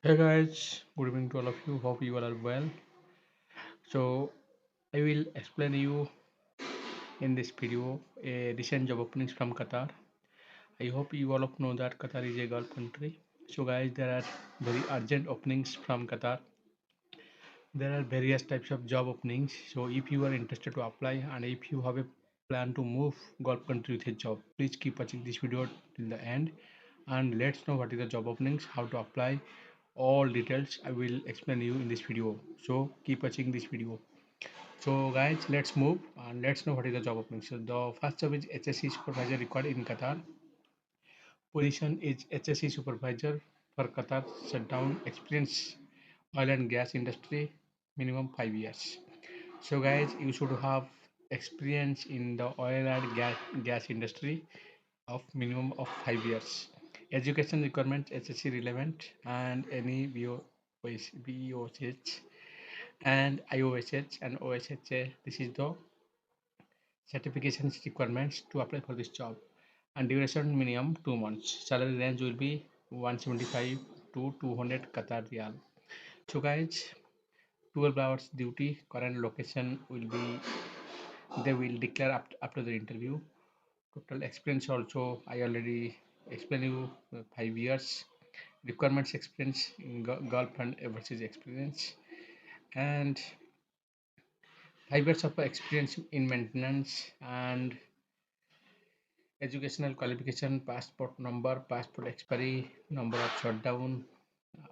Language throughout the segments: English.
Hey guys, good evening to all of you. Hope you all are well. So I will explain you in this video a recent job openings from Qatar. I hope you all of know that Qatar is a Gulf country. So guys, there are very urgent openings from Qatar. There are various types of job openings. So if you are interested to apply and if you have a plan to move Gulf country with a job, please keep watching this video till the end and let's know what is the job openings, how to apply, all details I will explain you in this video. So keep watching this video. So guys, let's move and let's know what is the job opening. So the first job is HSE supervisor required in Qatar. Position is HSE supervisor for Qatar shutdown, experience oil and gas industry, minimum 5 years. So guys, you should have experience in the oil and gas industry of minimum of 5 years. Education requirements HSC relevant and any VOSH and IOSH and OSHA. This is the certifications requirements to apply for this job. And duration minimum 2 months. Salary range will be 175 to 200 Qatar Riyal. So guys, 12 hours duty. Current location will be they will declare after the interview. Total experience also I already explained you 5 years. Requirements experience in Gulf and overseas experience and 5 years of experience in maintenance and educational qualification, passport number, passport expiry, number of shutdown,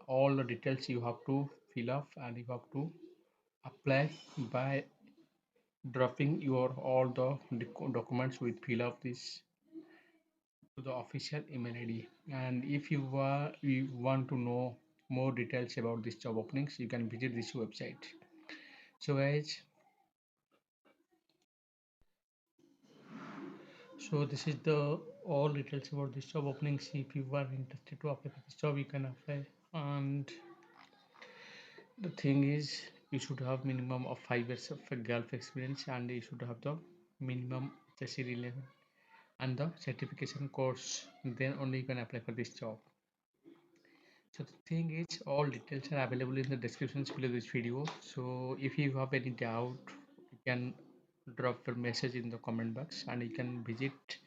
all the details you have to fill up and you have to apply by dropping your all the documents with fill up this to the official email ID. And if you want to know more details about this job openings, you can visit this website. So guys, so this is the all details about this job openings. If you are interested to apply for this job, you can apply. And the thing is, you should have minimum of 5 years of Gulf experience, and you should have the minimum HSC level and the certification course. Then only you can apply for this job. So the thing is, all details are available in the descriptions below this video. So if you have any doubt, you can drop your message in the comment box, and you can visit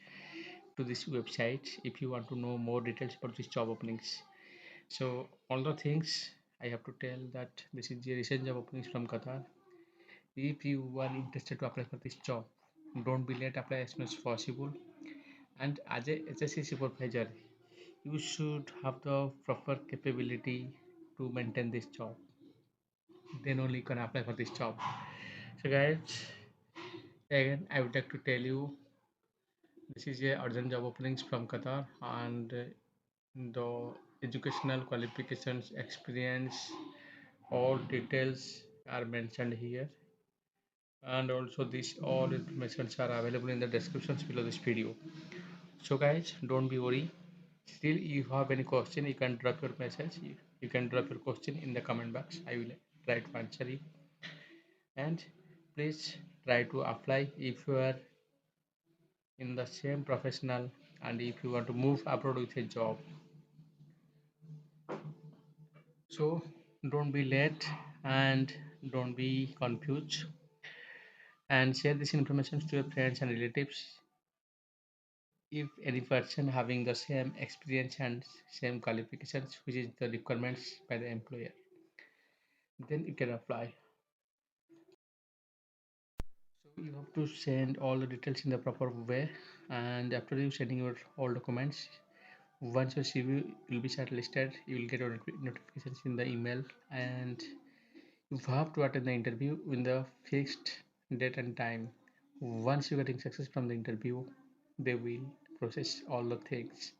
to this website if you want to know more details about this job openings. So all the things I have to tell that this is the recent job openings from Qatar. If you are interested to apply for this job, don't be late, apply as soon as possible. And as a HSC supervisor, you should have the proper capability to maintain this job. Then only you can apply for this job. So guys, again I would like to tell you this is a urgent job openings from Qatar and the educational qualifications experience all details are mentioned here, and also these all informations are available in the descriptions below this video. So guys, don't be worried. Still you have any question, you can drop your message, you can drop your question in the comment box. I will try to answer you. And please try to apply if you are in the same professional and if you want to move abroad with a job. So don't be late and don't be confused, and share this information to your friends and relatives. If any person having the same experience and same qualifications which is the requirements by the employer, then you can apply. So you have to send all the details in the proper way, and after you sending your all documents, once your CV will be shortlisted, you will get a notifications in the email, and you have to attend the interview in the fixed date and time. Once you getting success from the interview, they will process all the things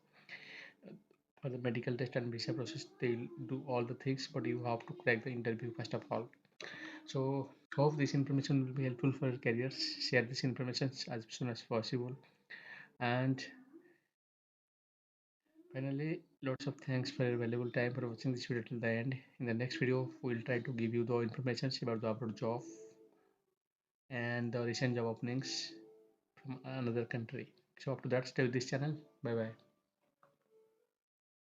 for the medical test and visa process. They will do all the things, but you have to crack the interview first of all. So hope this information will be helpful for your careers. Share this information as soon as possible. And finally, lots of thanks for your valuable time for watching this video till the end. In the next video, we'll try to give you the information about the abroad job and the recent job openings from another country. So up to that, stay with this channel. Bye bye.